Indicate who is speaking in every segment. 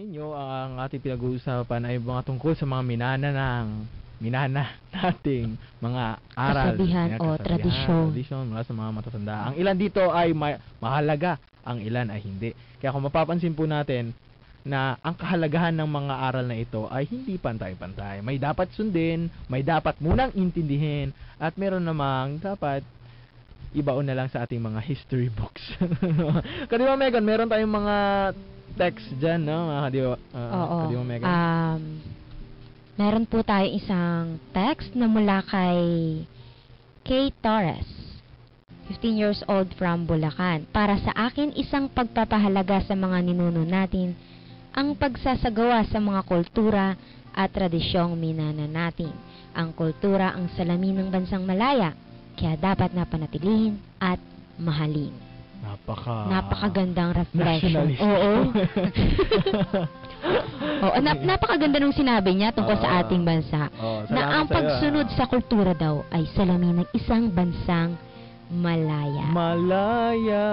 Speaker 1: ninyo, ang ating pinag-uusapan ay mga tungkol sa mga minana nating mga aral.
Speaker 2: Kasabihan o tradisyon.
Speaker 1: Mula sa mga matatanda. Ang ilan dito ay mahalaga, ang ilan ay hindi. Kaya kung mapapansin po natin na ang kahalagahan ng mga aral na ito ay hindi pantay-pantay. May dapat sundin, may dapat munang intindihin, at meron namang dapat ibaon na lang sa ating mga history books. Kadiwa Megan, meron tayong mga text dyan, no?
Speaker 2: Oo.
Speaker 1: Kadiwa Megan.
Speaker 2: Meron po tayo isang text na mula kay Kay Torres, 15 years old from Bulacan. Para sa akin, isang pagpapahalaga sa mga ninuno natin ang pagsasagawa sa mga kultura at tradisyong minana natin. Ang kultura ang salamin ng bansang Malaya, kaya dapat napanatilihin at mahalin. Napakagandang reflection.
Speaker 1: Nationalist.
Speaker 2: Oo. Napakaganda nung sinabi niya tungkol sa ating bansa. Na ang pagsunod sa kultura daw ay salamin ng isang bansang Malaya.
Speaker 1: Malaya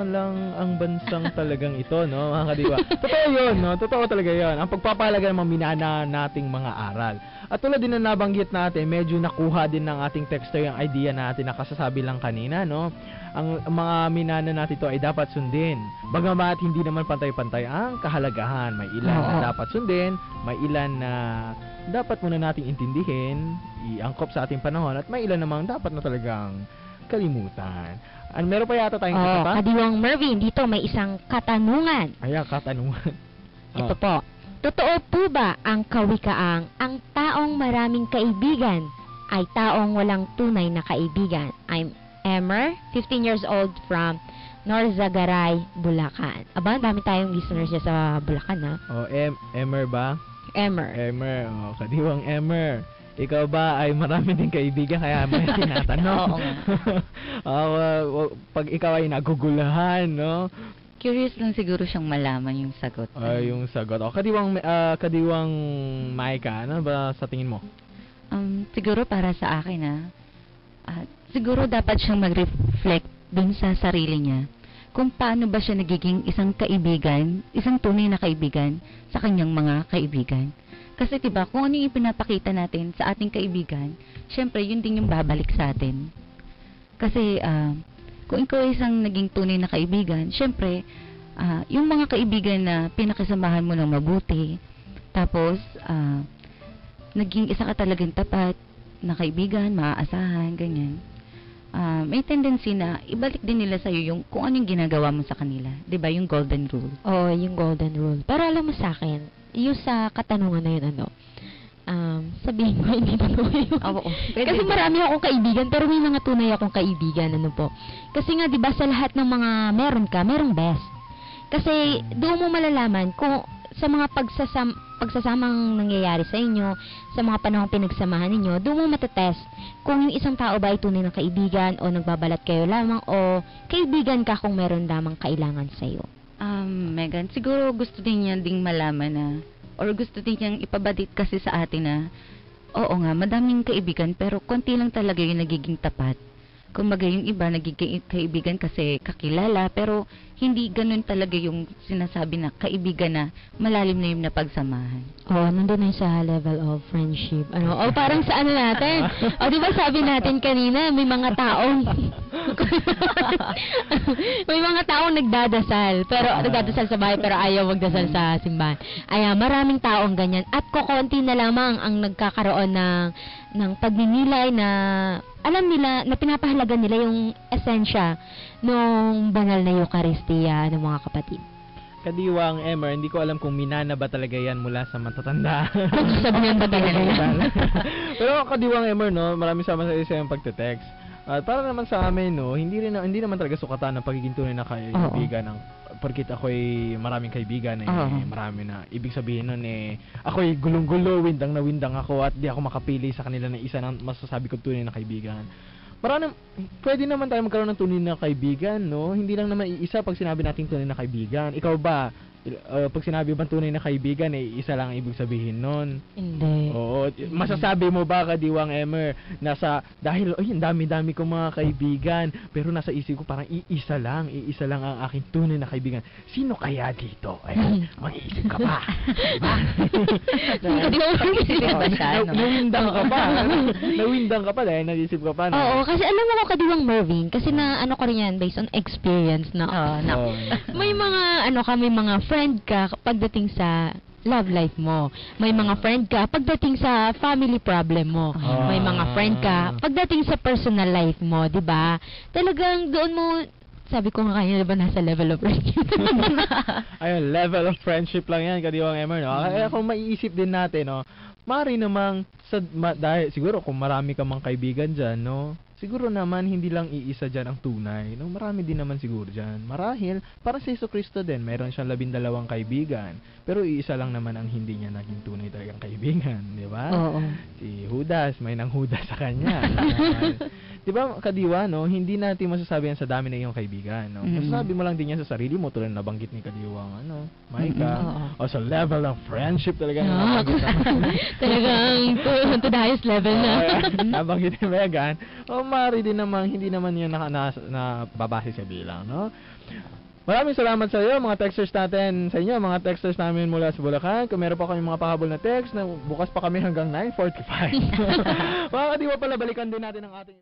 Speaker 1: lang ang bansang talagang ito, no, mga kadiwa. Totoo yun, no? Totoo talaga yun. Ang pagpapahalaga ng mga minana nating mga aral. At tulad din na nabanggit natin, medyo nakuha din ng ating texter yung idea natin na kasasabi lang kanina, no? Ang mga minana natin ito ay dapat sundin. Bagamat hindi naman pantay-pantay ang kahalagahan. May ilan na dapat sundin, may ilan na dapat muna nating intindihin, iangkop sa ating panahon, at may ilan namang dapat na talagang kalimutan. Meron pa yata tayong isa pa?
Speaker 2: Kadiwang Mervin, dito may isang katanungan.
Speaker 1: Ayan, katanungan.
Speaker 2: Ito po. Totoo po ba ang kawikaang ang taong maraming kaibigan ay taong walang tunay na kaibigan? I'm Emer, 15 years old from Norzagaray, Bulacan. Aba, dami tayong listeners dyan sa Bulacan, ha?
Speaker 1: Emer ba?
Speaker 2: Emer.
Speaker 1: Kadiwang Emer. Ikaw ba ay marami din kaibigan kaya may tinatanong? Pag ikaw ay nagugulahan, no?
Speaker 3: Curious lang siguro siyang malaman yung sagot.
Speaker 1: Yung sagot. Kadiwang Maika, ano ba sa tingin mo?
Speaker 3: Siguro para sa akin, siguro dapat siyang mag-reflect dun sa sarili niya. Kung paano ba siya nagiging isang kaibigan, isang tunay na kaibigan sa kanyang mga kaibigan. Kasi diba, kung ano yung ipinapakita natin sa ating kaibigan, syempre, yun din yung babalik sa atin. Kasi, kung ikaw ay isang naging tunay na kaibigan, syempre, yung mga kaibigan na pinakisamahan mo ng mabuti, tapos, naging isa ka talagang tapat na kaibigan, maaasahan, ganyan. May tendency na ibalik din nila sa'yo yung kung anong ginagawa mo sa kanila. Diba, yung golden rule?
Speaker 2: Oo, yung golden rule. Pero alam mo sa akin, yung sa katanungan na yun, sabihin ko, hindi totoo yun. Kasi marami akong kaibigan, pero may mga tunay akong kaibigan, Kasi nga, di ba, sa lahat ng mga meron ka, merong best. Kasi, doon mo malalaman kung sa mga pagsasamang nangyayari sa inyo, sa mga panahong pinagsamahan ninyo, doon mo matetest kung yung isang tao ba ay tunay na kaibigan o nagbabalat kayo lamang o kaibigan ka kung meron lamang kailangan sa'yo.
Speaker 3: Megan, siguro gusto din niya ding malaman or gusto din niyang ipabadit kasi sa atin na, oo nga, madaming kaibigan, pero konti lang talaga yung nagiging tapat. Kumbaga yung iba nagiging kaibigan kasi kakilala, pero hindi ganun talaga yung sinasabi na kaibigan na malalim na yung napagsamahan.
Speaker 2: Nandun na sa level of friendship. Parang sa natin. Di ba sabi natin kanina, may mga taong may mga taong nagdadasal, pero nagdadasal sa bahay pero ayaw magdasal sa simbahan. Maraming taong ganyan at kokonti na lamang ang nagkakaroon ng pagninilay na alam nila na pinapahalaga nila yung esensya nung banal na Eucharistia ng mga kapatid.
Speaker 1: Kadiwang Emer, hindi ko alam kung minana ba talaga yan mula sa matatanda.
Speaker 2: Kung sasabihin ba talaga yan?
Speaker 1: Pero kadiwang Emer, no, maraming sama sa isa yung pagte-text. At para naman sa amin, no, hindi naman talaga sukatan ng pagiging tunay na kaibigan ng porkit ako'y maraming kaibigan marami na ibig sabihin nun ako'y gulong-gulo, windang na windang ako at di ako makapili sa kanila na isa ng masasabi ko tunay na kaibigan. Pwede naman tayo magkaroon ng tunay na kaibigan, no? Hindi lang naman iisa pag sinabi nating tunay na kaibigan. Ikaw ba, Pag sinabi bang tunay na kaibigan, isa lang ang ibig sabihin nun.
Speaker 2: Hindi.
Speaker 1: Oo. Masasabi mo ba, Kadiwang Emer, dahil, ang dami-dami kong mga kaibigan, pero nasa isip ko parang iisa lang ang aking tunay na kaibigan. Sino kaya dito? Ayan, mag-iisip ka pa. Diba?
Speaker 2: Hindi mo
Speaker 3: Isipin ba siya, no?
Speaker 1: Nawindang ka pa. Nawindang ka pa dahil naisip ka pa. No?
Speaker 2: Oo, kasi alam mo ko Kadiwang Mervin, kasi na ano ko rin yan based on experience na
Speaker 1: Oo.
Speaker 2: may mga may mga friend ka pagdating sa love life mo. May mga friend ka pagdating sa family problem mo. May mga friend ka pagdating sa personal life mo, 'di ba? Talagang doon mo sabi ko nga kanina, ba nasa level of friendship?
Speaker 1: Ayun, level of friendship lang yan, Kadiwang Emer, no? Kaya kung maiisip din natin, no, mari namang, dahil siguro kung marami ka mang kaibigan dyan, no, siguro naman hindi lang iisa dyan ang tunay, no? Marami din naman siguro dyan. Marahil, para sa Jesucristo din, mayroon siyang 12 kaibigan, pero iisa lang naman ang hindi niya naging tunay talagang kaibigan, di ba?
Speaker 3: Oo.
Speaker 1: Si Judas, may nang Judas sa kanya. Di ba, Kadiwa, no? Hindi natin masasabi yan sa dami na iyong kaibigan, no? Masasabi mo lang din yan sa sarili mo, tulad na nabanggit ni Kadiwang, Maika. O sa level of friendship talaga.
Speaker 2: Talagang to the highest level na.
Speaker 1: Nabanggit ni Megan. O mari din naman, hindi naman yun na babase sa bilang, no? Maraming salamat sa iyo, mga texters natin, sa inyo, mga texters namin mula sa Bulacan. Kung meron pa kami mga pahabol na text, bukas pa kami hanggang 9:45. Mga Kadiwa pala, balikan din natin ang ating